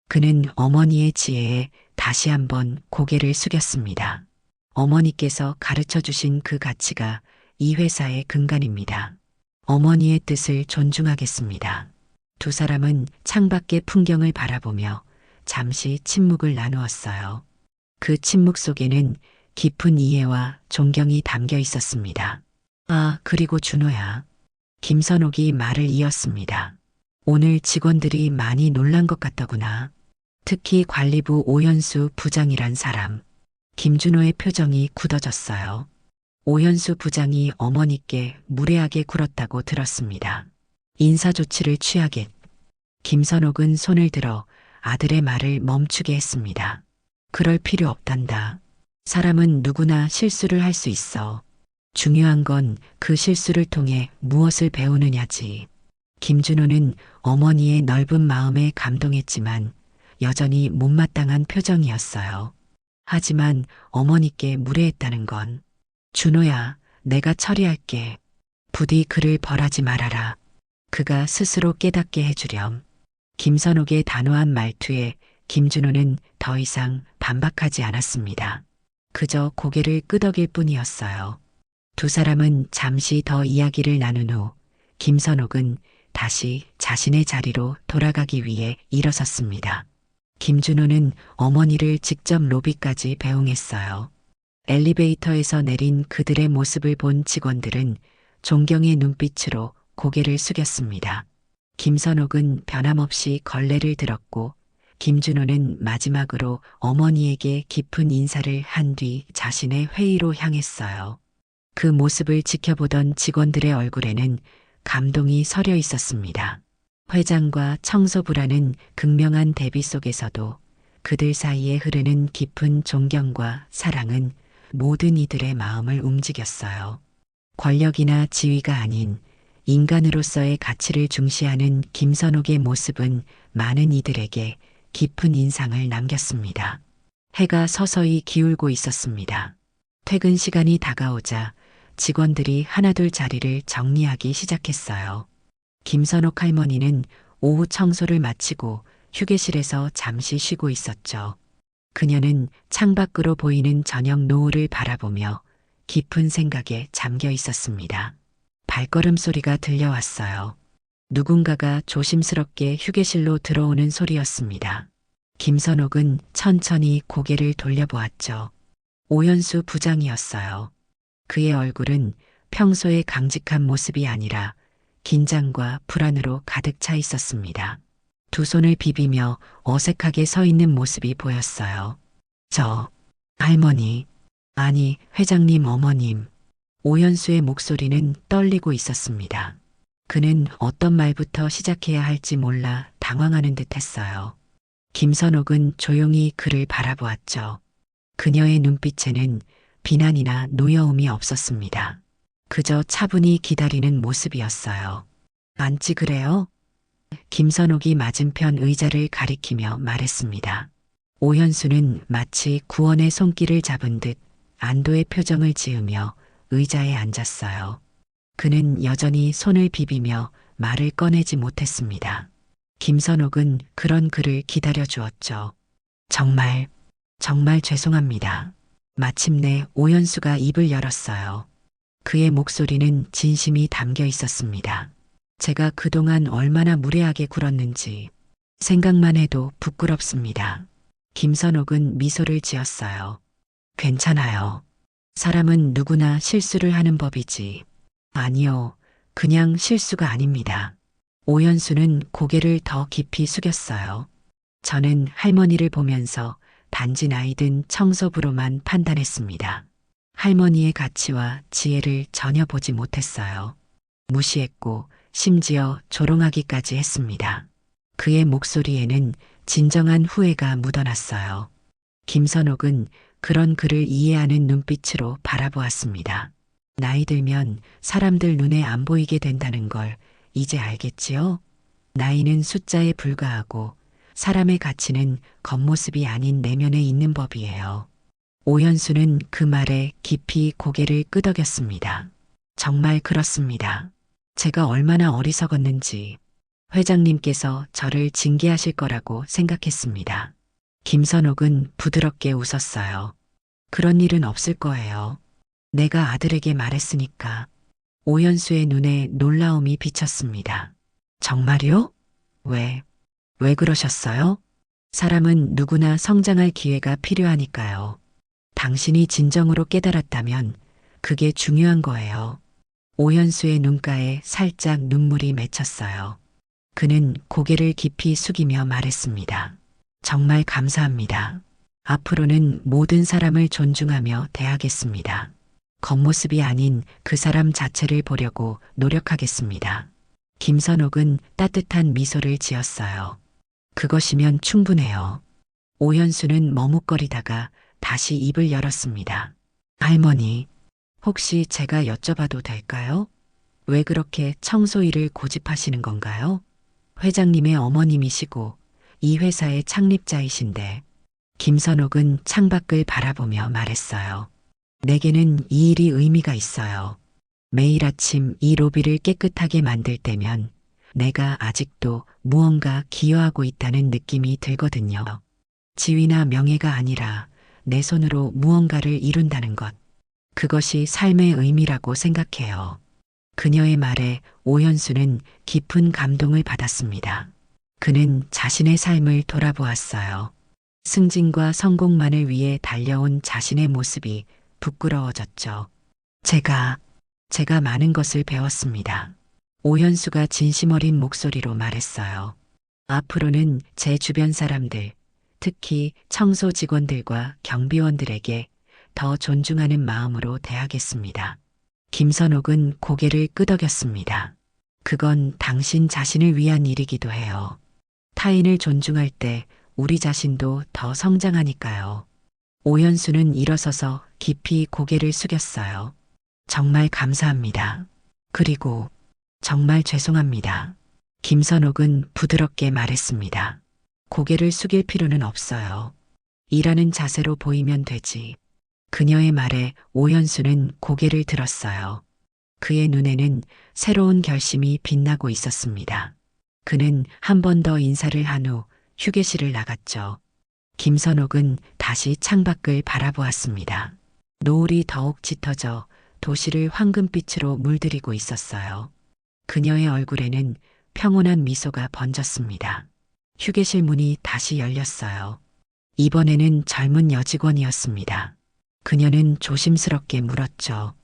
그는 어머니의 지혜에 다시 한번 고개를 숙였습니다. 어머니께서 가르쳐 주신 그 가치가 이 회사의 근간입니다. 어머니의 뜻을 존중하겠습니다. 두 사람은 창밖의 풍경을 바라보며 잠시 침묵을 나누었어요. 그 침묵 속에는 깊은 이해와 존경이 담겨 있었습니다. 아, 그리고 준호야. 김선옥이 말을 이었습니다. 오늘 직원들이 많이 놀란 것 같더구나. 특히 관리부 오현수 부장이란 사람. 김준호의 표정이 굳어졌어요. 오현수 부장이 어머니께 무례하게 굴었다고 들었습니다. 인사 조치를 취하겠. 김선옥은 손을 들어 아들의 말을 멈추게 했습니다. 그럴 필요 없단다. 사람은 누구나 실수를 할 수 있어. 중요한 건 그 실수를 통해 무엇을 배우느냐지. 김준호는 어머니의 넓은 마음에 감동했지만 여전히 못마땅한 표정이었어요. 하지만 어머니께 무례했다는 건 준호야, 내가 처리할게. 부디 그를 벌하지 말아라. 그가 스스로 깨닫게 해주렴. 김선옥의 단호한 말투에 김준호는 더 이상 반박하지 않았습니다. 그저 고개를 끄덕일 뿐이었어요. 두 사람은 잠시 더 이야기를 나눈 후 김선옥은 다시 자신의 자리로 돌아가기 위해 일어섰습니다. 김준호는 어머니를 직접 로비까지 배웅했어요. 엘리베이터에서 내린 그들의 모습을 본 직원들은 존경의 눈빛으로 고개를 숙였습니다. 김선옥은 변함없이 걸레를 들었고 김준호는 마지막으로 어머니에게 깊은 인사를 한 뒤 자신의 회의로 향했어요. 그 모습을 지켜보던 직원들의 얼굴에는 감동이 서려 있었습니다. 회장과 청소부라는 극명한 대비 속에서도 그들 사이에 흐르는 깊은 존경과 사랑은 모든 이들의 마음을 움직였어요. 권력이나 지위가 아닌 인간으로서의 가치를 중시하는 김선옥의 모습은 많은 이들에게 깊은 인상을 남겼습니다. 해가 서서히 기울고 있었습니다. 퇴근 시간이 다가오자 직원들이 하나둘 자리를 정리하기 시작했어요. 김선옥 할머니는 오후 청소를 마치고 휴게실에서 잠시 쉬고 있었죠. 그녀는 창밖으로 보이는 저녁 노을을 바라보며 깊은 생각에 잠겨 있었습니다. 발걸음 소리가 들려왔어요. 누군가가 조심스럽게 휴게실로 들어오는 소리였습니다. 김선옥은 천천히 고개를 돌려보았죠. 오연수 부장이었어요. 그의 얼굴은 평소의 강직한 모습이 아니라 긴장과 불안으로 가득 차 있었습니다. 두 손을 비비며 어색하게 서 있는 모습이 보였어요. 할머니, 아니, 회장님 어머님. 오연수의 목소리는 떨리고 있었습니다. 그는 어떤 말부터 시작해야 할지 몰라 당황하는 듯 했어요. 김선옥은 조용히 그를 바라보았죠. 그녀의 눈빛에는 비난이나 노여움이 없었습니다. 그저 차분히 기다리는 모습이었어요. 앉지 그래요? 김선옥이 맞은편 의자를 가리키며 말했습니다. 오현수는 마치 구원의 손길을 잡은 듯 안도의 표정을 지으며 의자에 앉았어요. 그는 여전히 손을 비비며 말을 꺼내지 못했습니다. 김선옥은 그런 그를 기다려 주었죠. 정말 죄송합니다. 마침내 오연수가 입을 열었어요. 그의 목소리는 진심이 담겨 있었습니다. 제가 그동안 얼마나 무례하게 굴었는지 생각만 해도 부끄럽습니다. 김선옥은 미소를 지었어요. 괜찮아요. 사람은 누구나 실수를 하는 법이지. 아니요, 그냥 실수가 아닙니다. 오연수는 고개를 더 깊이 숙였어요. 저는 할머니를 보면서 단지 나이든 청소부로만 판단했습니다. 할머니의 가치와 지혜를 전혀 보지 못했어요. 무시했고 심지어 조롱하기까지 했습니다. 그의 목소리에는 진정한 후회가 묻어났어요. 김선옥은 그런 그를 이해하는 눈빛으로 바라보았습니다. 나이 들면 사람들 눈에 안 보이게 된다는 걸 이제 알겠지요? 나이는 숫자에 불과하고 사람의 가치는 겉모습이 아닌 내면에 있는 법이에요. 오현수는 그 말에 깊이 고개를 끄덕였습니다. 정말 그렇습니다. 제가 얼마나 어리석었는지 회장님께서 저를 징계하실 거라고 생각했습니다. 김선옥은 부드럽게 웃었어요. 그런 일은 없을 거예요. 내가 아들에게 말했으니까. 오연수의 눈에 놀라움이 비쳤습니다. 정말요? 왜 그러셨어요? 사람은 누구나 성장할 기회가 필요하니까요. 당신이 진정으로 깨달았다면 그게 중요한 거예요. 오연수의 눈가에 살짝 눈물이 맺혔어요. 그는 고개를 깊이 숙이며 말했습니다. 정말 감사합니다. 앞으로는 모든 사람을 존중하며 대하겠습니다. 겉모습이 아닌 그 사람 자체를 보려고 노력하겠습니다. 김선옥은 따뜻한 미소를 지었어요. 그것이면 충분해요. 오현수는 머뭇거리다가 다시 입을 열었습니다. 할머니, 혹시 제가 여쭤봐도 될까요? 왜 그렇게 청소 일을 고집하시는 건가요? 회장님의 어머님이시고 이 회사의 창립자이신데. 김선옥은 창밖을 바라보며 말했어요. 내게는 이 일이 의미가 있어요. 매일 아침 이 로비를 깨끗하게 만들 때면 내가 아직도 무언가 기여하고 있다는 느낌이 들거든요. 지위나 명예가 아니라 내 손으로 무언가를 이룬다는 것. 그것이 삶의 의미라고 생각해요. 그녀의 말에 오현수는 깊은 감동을 받았습니다. 그는 자신의 삶을 돌아보았어요. 승진과 성공만을 위해 달려온 자신의 모습이 부끄러워졌죠. 제가 많은 것을 배웠습니다. 오현수가 진심 어린 목소리로 말했어요. 앞으로는 제 주변 사람들, 특히 청소 직원들과 경비원들에게 더 존중하는 마음으로 대하겠습니다. 김선옥은 고개를 끄덕였습니다. 그건 당신 자신을 위한 일이기도 해요. 타인을 존중할 때 우리 자신도 더 성장하니까요. 오연수는 일어서서 깊이 고개를 숙였어요. 정말 감사합니다. 그리고 정말 죄송합니다. 김선옥은 부드럽게 말했습니다. 고개를 숙일 필요는 없어요. 일하는 자세로 보이면 되지. 그녀의 말에 오연수는 고개를 들었어요. 그의 눈에는 새로운 결심이 빛나고 있었습니다. 그는 한 번 더 인사를 한 후 휴게실을 나갔죠. 김선옥은 다시 창밖을 바라보았습니다. 노을이 더욱 짙어져 도시를 황금빛으로 물들이고 있었어요. 그녀의 얼굴에는 평온한 미소가 번졌습니다. 휴게실 문이 다시 열렸어요. 이번에는 젊은 여직원이었습니다. 그녀는 조심스럽게 물었죠.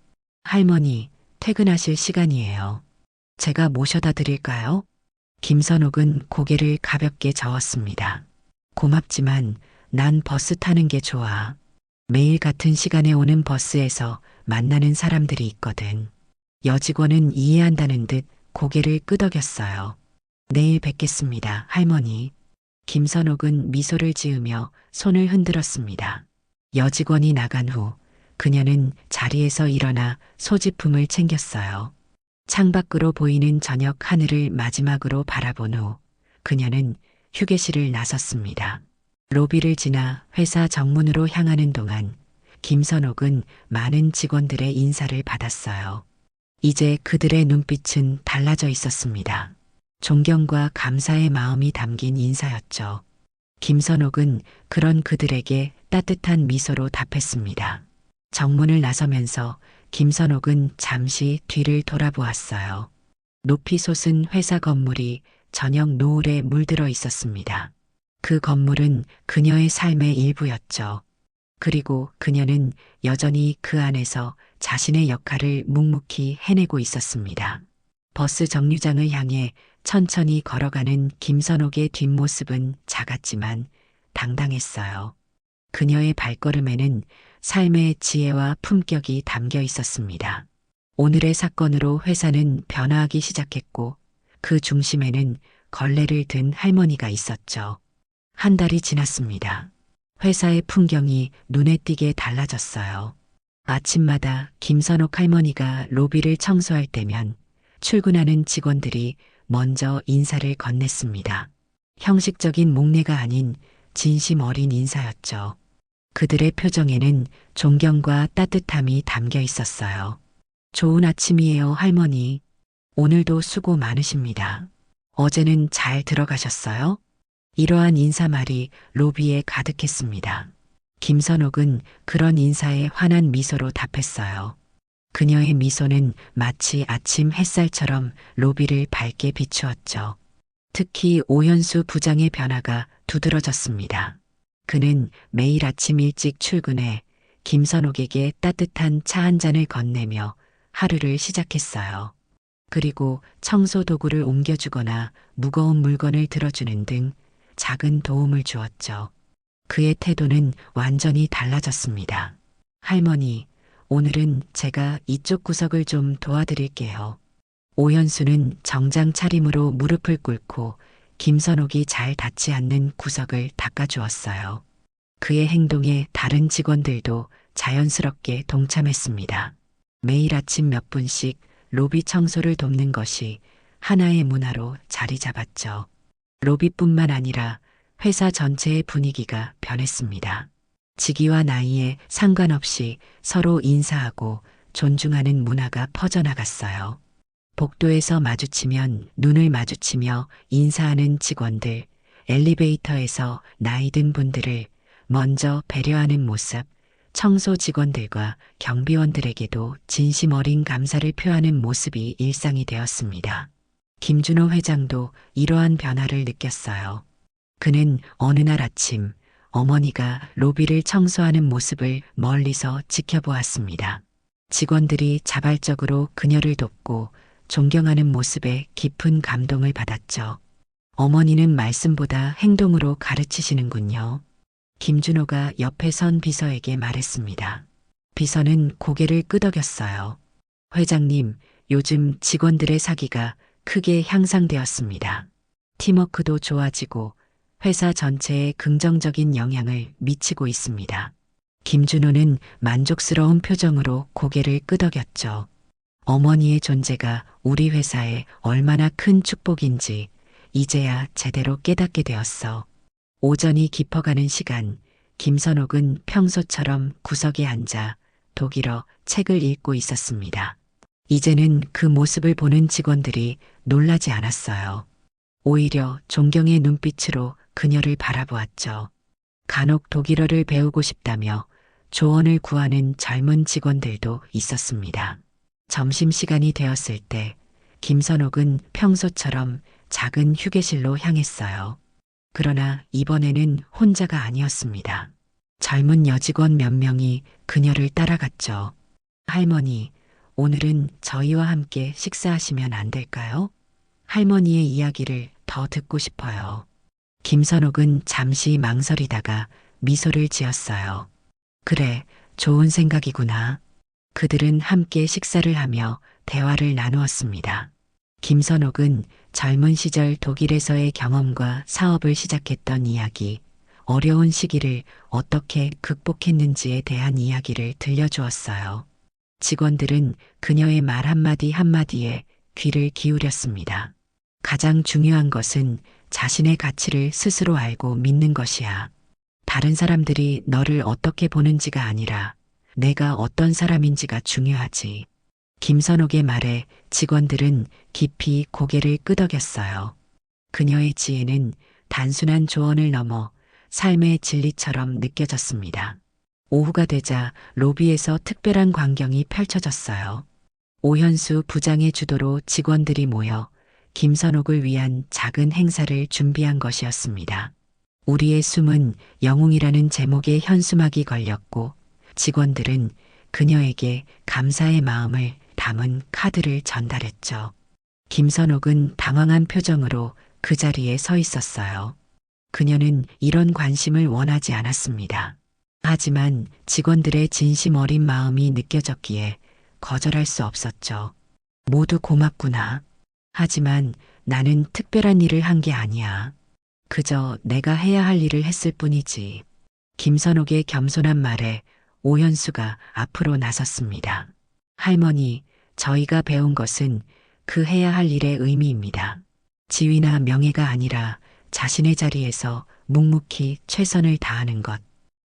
할머니, 퇴근하실 시간이에요. 제가 모셔다 드릴까요? 김선옥은 고개를 가볍게 저었습니다. 고맙지만 난 버스 타는 게 좋아. 매일 같은 시간에 오는 버스에서 만나는 사람들이 있거든. 여직원은 이해한다는 듯 고개를 끄덕였어요. 내일 뵙겠습니다, 할머니. 김선옥은 미소를 지으며 손을 흔들었습니다. 여직원이 나간 후 그녀는 자리에서 일어나 소지품을 챙겼어요. 창밖으로 보이는 저녁 하늘을 마지막으로 바라본 후 그녀는 휴게실을 나섰습니다. 로비를 지나 회사 정문으로 향하는 동안 김선옥은 많은 직원들의 인사를 받았어요. 이제 그들의 눈빛은 달라져 있었습니다. 존경과 감사의 마음이 담긴 인사였죠. 김선옥은 그런 그들에게 따뜻한 미소로 답했습니다. 정문을 나서면서 김선옥은 잠시 뒤를 돌아보았어요. 높이 솟은 회사 건물이 저녁 노을에 물들어 있었습니다. 그 건물은 그녀의 삶의 일부였죠. 그리고 그녀는 여전히 그 안에서 자신의 역할을 묵묵히 해내고 있었습니다. 버스 정류장을 향해 천천히 걸어가는 김선옥의 뒷모습은 작았지만 당당했어요. 그녀의 발걸음에는 삶의 지혜와 품격이 담겨 있었습니다. 오늘의 사건으로 회사는 변화하기 시작했고 그 중심에는 걸레를 든 할머니가 있었죠. 한 달이 지났습니다. 회사의 풍경이 눈에 띄게 달라졌어요. 아침마다 김선옥 할머니가 로비를 청소할 때면 출근하는 직원들이 먼저 인사를 건넸습니다. 형식적인 목례가 아닌 진심 어린 인사였죠. 그들의 표정에는 존경과 따뜻함이 담겨 있었어요. 좋은 아침이에요, 할머니. 오늘도 수고 많으십니다. 어제는 잘 들어가셨어요? 이러한 인사말이 로비에 가득했습니다. 김선옥은 그런 인사에 환한 미소로 답했어요. 그녀의 미소는 마치 아침 햇살처럼 로비를 밝게 비추었죠. 특히 오현수 부장의 변화가 두드러졌습니다. 그는 매일 아침 일찍 출근해 김선옥에게 따뜻한 차 한 잔을 건네며 하루를 시작했어요. 그리고 청소 도구를 옮겨주거나 무거운 물건을 들어주는 등 작은 도움을 주었죠. 그의 태도는 완전히 달라졌습니다. 할머니, 오늘은 제가 이쪽 구석을 좀 도와드릴게요. 오현수는 정장 차림으로 무릎을 꿇고 김선옥이 잘 닿지 않는 구석을 닦아주었어요. 그의 행동에 다른 직원들도 자연스럽게 동참했습니다. 매일 아침 몇 분씩 로비 청소를 돕는 것이 하나의 문화로 자리 잡았죠. 로비뿐만 아니라 회사 전체의 분위기가 변했습니다. 직위와 나이에 상관없이 서로 인사하고 존중하는 문화가 퍼져나갔어요. 복도에서 마주치면 눈을 마주치며 인사하는 직원들, 엘리베이터에서 나이 든 분들을 먼저 배려하는 모습, 청소 직원들과 경비원들에게도 진심 어린 감사를 표하는 모습이 일상이 되었습니다. 김준호 회장도 이러한 변화를 느꼈어요. 그는 어느 날 아침 어머니가 로비를 청소하는 모습을 멀리서 지켜보았습니다. 직원들이 자발적으로 그녀를 돕고 존경하는 모습에 깊은 감동을 받았죠. 어머니는 말씀보다 행동으로 가르치시는군요. 김준호가 옆에 선 비서에게 말했습니다. 비서는 고개를 끄덕였어요. 회장님, 요즘 직원들의 사기가 크게 향상되었습니다. 팀워크도 좋아지고 회사 전체에 긍정적인 영향을 미치고 있습니다. 김준호는 만족스러운 표정으로 고개를 끄덕였죠. 어머니의 존재가 우리 회사에 얼마나 큰 축복인지 이제야 제대로 깨닫게 되었어. 오전이 깊어가는 시간, 김선옥은 평소처럼 구석에 앉아 독일어 책을 읽고 있었습니다. 이제는 그 모습을 보는 직원들이 놀라지 않았어요. 오히려 존경의 눈빛으로 그녀를 바라보았죠. 간혹 독일어를 배우고 싶다며 조언을 구하는 젊은 직원들도 있었습니다. 점심시간이 되었을 때 김선옥은 평소처럼 작은 휴게실로 향했어요. 그러나 이번에는 혼자가 아니었습니다. 젊은 여직원 몇 명이 그녀를 따라갔죠. 할머니, 오늘은 저희와 함께 식사하시면 안 될까요? 할머니의 이야기를 더 듣고 싶어요. 김선옥은 잠시 망설이다가 미소를 지었어요. 그래, 좋은 생각이구나. 그들은 함께 식사를 하며 대화를 나누었습니다. 김선옥은 젊은 시절 독일에서의 경험과 사업을 시작했던 이야기, 어려운 시기를 어떻게 극복했는지에 대한 이야기를 들려주었어요. 직원들은 그녀의 말 한마디 한마디에 귀를 기울였습니다. 가장 중요한 것은 자신의 가치를 스스로 알고 믿는 것이야. 다른 사람들이 너를 어떻게 보는지가 아니라 내가 어떤 사람인지가 중요하지. 김선옥의 말에 직원들은 깊이 고개를 끄덕였어요. 그녀의 지혜는 단순한 조언을 넘어 삶의 진리처럼 느껴졌습니다. 오후가 되자 로비에서 특별한 광경이 펼쳐졌어요. 오현수 부장의 주도로 직원들이 모여 김선옥을 위한 작은 행사를 준비한 것이었습니다. 우리의 숨은 영웅이라는 제목의 현수막이 걸렸고 직원들은 그녀에게 감사의 마음을 담은 카드를 전달했죠. 김선옥은 당황한 표정으로 그 자리에 서 있었어요. 그녀는 이런 관심을 원하지 않았습니다. 하지만 직원들의 진심 어린 마음이 느껴졌기에 거절할 수 없었죠. 모두 고맙구나. 하지만 나는 특별한 일을 한 게 아니야. 그저 내가 해야 할 일을 했을 뿐이지. 김선옥의 겸손한 말에 오현수가 앞으로 나섰습니다. 할머니, 저희가 배운 것은 그 해야 할 일의 의미입니다. 지위나 명예가 아니라 자신의 자리에서 묵묵히 최선을 다하는 것.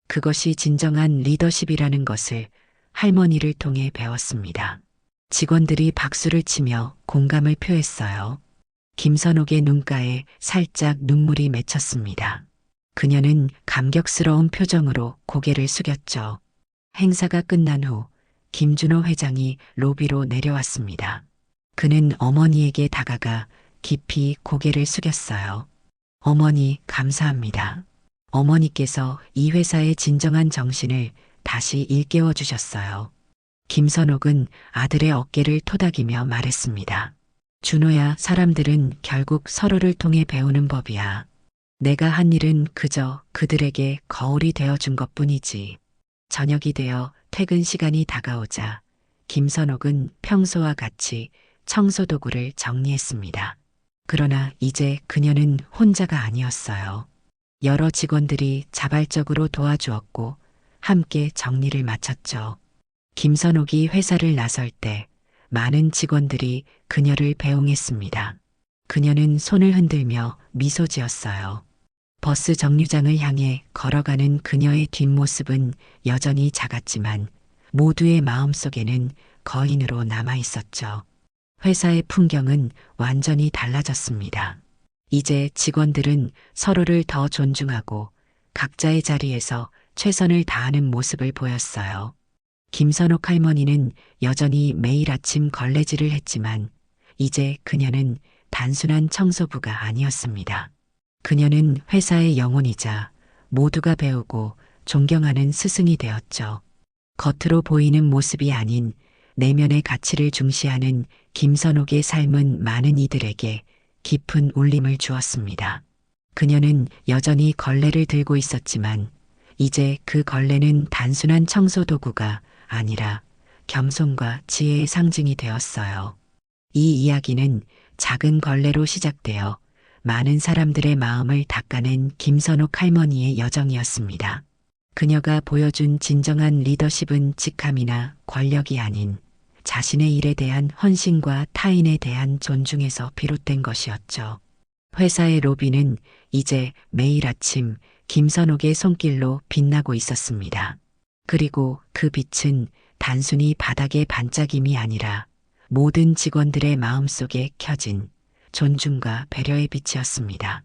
그것이 진정한 리더십이라는 것을 할머니를 통해 배웠습니다. 직원들이 박수를 치며 공감을 표했어요. 김선옥의 눈가에 살짝 눈물이 맺혔습니다. 그녀는 감격스러운 표정으로 고개를 숙였죠. 행사가 끝난 후 김준호 회장이 로비로 내려왔습니다. 그는 어머니에게 다가가 깊이 고개를 숙였어요. 어머니, 감사합니다. 어머니께서 이 회사의 진정한 정신을 다시 일깨워 주셨어요. 김선옥은 아들의 어깨를 토닥이며 말했습니다. 준호야, 사람들은 결국 서로를 통해 배우는 법이야. 내가 한 일은 그저 그들에게 거울이 되어준 것뿐이지. 저녁이 되어 퇴근 시간이 다가오자 김선옥은 평소와 같이 청소 도구를 정리했습니다. 그러나 이제 그녀는 혼자가 아니었어요. 여러 직원들이 자발적으로 도와주었고 함께 정리를 마쳤죠. 김선옥이 회사를 나설 때 많은 직원들이 그녀를 배웅했습니다. 그녀는 손을 흔들며 미소 지었어요. 버스 정류장을 향해 걸어가는 그녀의 뒷모습은 여전히 작았지만 모두의 마음속에는 거인으로 남아 있었죠. 회사의 풍경은 완전히 달라졌습니다. 이제 직원들은 서로를 더 존중하고 각자의 자리에서 최선을 다하는 모습을 보였어요. 김선옥 할머니는 여전히 매일 아침 걸레질을 했지만 이제 그녀는 단순한 청소부가 아니었습니다. 그녀는 회사의 영혼이자 모두가 배우고 존경하는 스승이 되었죠. 겉으로 보이는 모습이 아닌 내면의 가치를 중시하는 김선옥의 삶은 많은 이들에게 깊은 울림을 주었습니다. 그녀는 여전히 걸레를 들고 있었지만 이제 그 걸레는 단순한 청소 도구가 아니라 겸손과 지혜의 상징이 되었어요. 이 이야기는 작은 걸레로 시작되어 많은 사람들의 마음을 닦아낸 김선옥 할머니의 여정이었습니다. 그녀가 보여준 진정한 리더십은 직함이나 권력이 아닌 자신의 일에 대한 헌신과 타인에 대한 존중에서 비롯된 것이었죠. 회사의 로비는 이제 매일 아침 김선옥의 손길로 빛나고 있었습니다. 그리고 그 빛은 단순히 바닥의 반짝임이 아니라 모든 직원들의 마음속에 켜진 존중과 배려의 빛이었습니다.